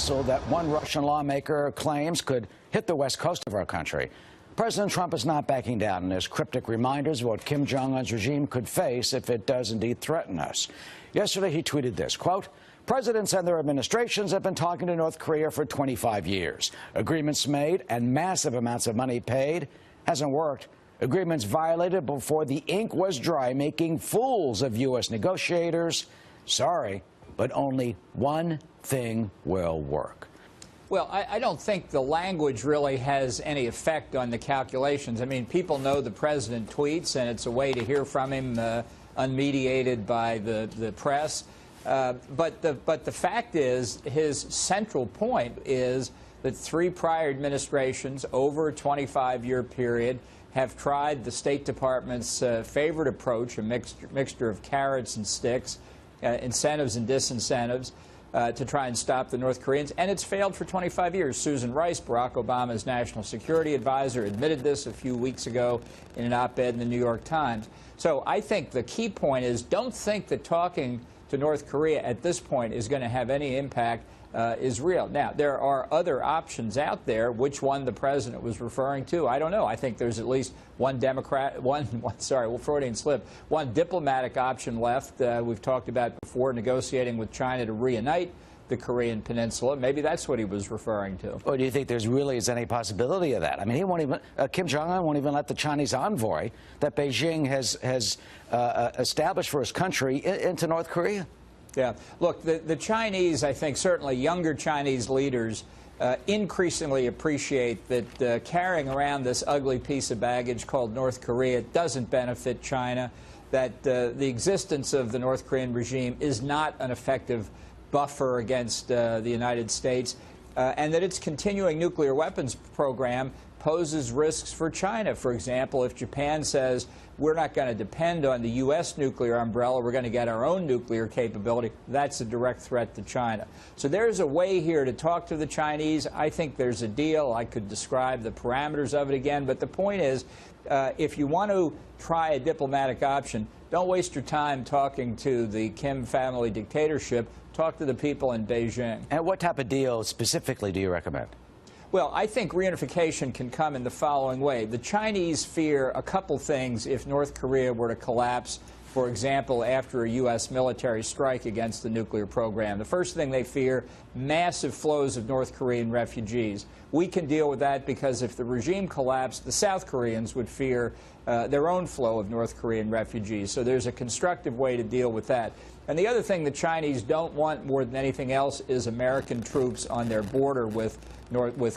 missile that one Russian lawmaker claims could hit the west coast of our country. President Trump is not backing down in his cryptic reminders of what Kim Jong-un's regime could face if it does indeed threaten us. Yesterday, he tweeted this, quote, "Presidents and their administrations have been talking to North Korea for 25 years. Agreements made and massive amounts of money paid. Hasn't worked. Agreements violated before the ink was dry, making fools of U.S. negotiators. Sorry, but only one thing will work." Well, I don't think the language really has any effect on the calculations. I mean, people know the president tweets, and it's a way to hear from him unmediated by the press. But the fact is, his central point is that 3 prior administrations over a 25-year period have tried the State Department's favorite approach, a mixture of carrots and sticks, incentives and disincentives, to try and stop the North Koreans, and it's failed for 25 years. Susan Rice, Barack Obama's national security advisor, admitted this a few weeks ago in an op-ed in the New York Times. So I think the key point is, don't think that talking to North Korea at this point is going to have any impact is real. Now, there are other options out there. Which one the president was referring to, I don't know. I think there's at least one Freudian slip, one diplomatic option left. We've talked about before, negotiating with China to reunite the Korean Peninsula. Maybe that's what he was referring to. Or do you think there's really is any possibility of that? I mean, he won't even, Kim Jong-un won't even let the Chinese envoy that Beijing has established for his country into North Korea. Yeah. Look, the Chinese, I think, certainly younger Chinese leaders increasingly appreciate that carrying around this ugly piece of baggage called North Korea doesn't benefit China, that the existence of the North Korean regime is not an effective buffer against the United States, and that its continuing nuclear weapons program poses risks for China. For example, if Japan says, we're not going to depend on the U.S. nuclear umbrella, we're going to get our own nuclear capability, that's a direct threat to China. So there's a way here to talk to the Chinese. I think there's a deal. I could describe the parameters of it again, but the point is, if you want to try a diplomatic option, don't waste your time talking to the Kim family dictatorship. Talk to the people in Beijing. And what type of deal specifically do you recommend? Well, I think reunification can come in the following way. The Chinese fear a couple things if North Korea were to collapse, for example, after a U.S. military strike against the nuclear program. The first thing they fear, massive flows of North Korean refugees. We can deal with that because if the regime collapsed, the South Koreans would fear their own flow of North Korean refugees. So there's a constructive way to deal with that. And the other thing the Chinese don't want more than anything else is American troops on their border with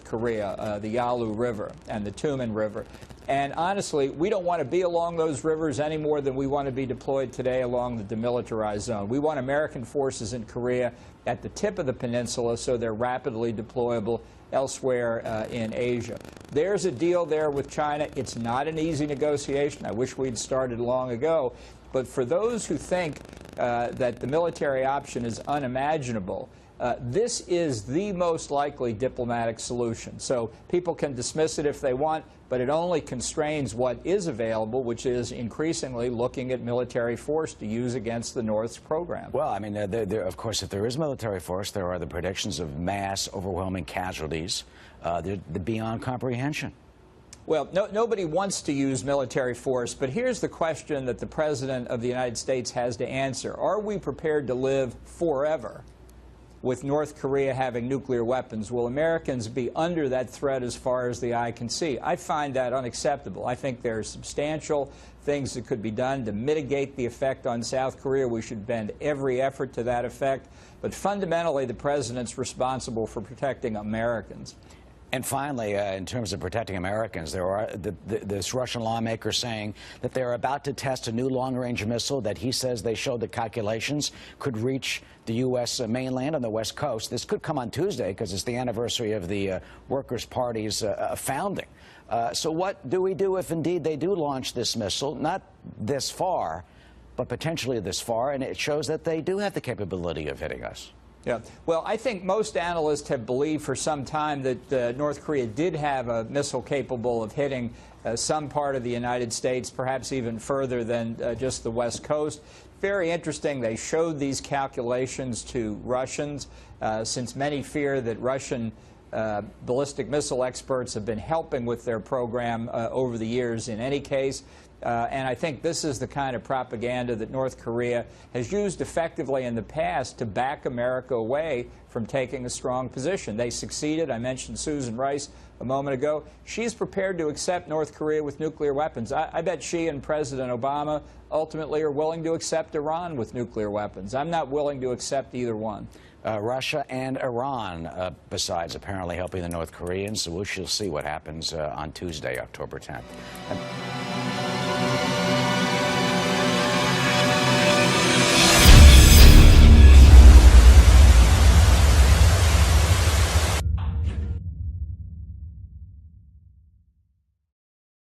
Korea, the Yalu River and the Tumen River. And honestly, we don't want to be along those rivers any more than we want to be deployed today along the demilitarized zone. We want American forces in Korea at the tip of the peninsula so they're rapidly deployable elsewhere in Asia. There's a deal there with China. It's not an easy negotiation. I wish we'd started long ago. But for those who think that the military option is unimaginable, this is the most likely diplomatic solution. So people can dismiss it if they want, but it only constrains what is available, which is increasingly looking at military force to use against the North's program. Well, I mean, of course, if there is military force, there are the predictions of mass, overwhelming casualties. They're beyond comprehension. Well, nobody wants to use military force, but here's the question that the President of the United States has to answer. Are we prepared to live forever with North Korea having nuclear weapons? Will Americans be under that threat as far as the eye can see? I find that unacceptable. I think there are substantial things that could be done to mitigate the effect on South Korea. We should bend every effort to that effect. But fundamentally, the President's responsible for protecting Americans. And finally, in terms of protecting Americans, there are this Russian lawmaker saying that they're about to test a new long-range missile that he says they showed the calculations could reach the U.S. mainland on the West Coast. This could come on Tuesday because it's the anniversary of the Workers' Party's founding. So what do we do if indeed they do launch this missile? Not this far, but potentially this far, and it shows that they do have the capability of hitting us. Yeah. Well, I think most analysts have believed for some time that North Korea did have a missile capable of hitting some part of the United States, perhaps even further than just the West Coast. Very interesting. They showed these calculations to Russians, since many fear that Russian ballistic missile experts have been helping with their program over the years in any case. And I think this is the kind of propaganda that North Korea has used effectively in the past to back America away from taking a strong position. They succeeded. I mentioned Susan Rice a moment ago. She's prepared to accept North Korea with nuclear weapons. I bet she and President Obama ultimately are willing to accept Iran with nuclear weapons. I'm not willing to accept either one. Russia and Iran, besides apparently helping the North Koreans. So we shall see what happens on Tuesday, October 10th.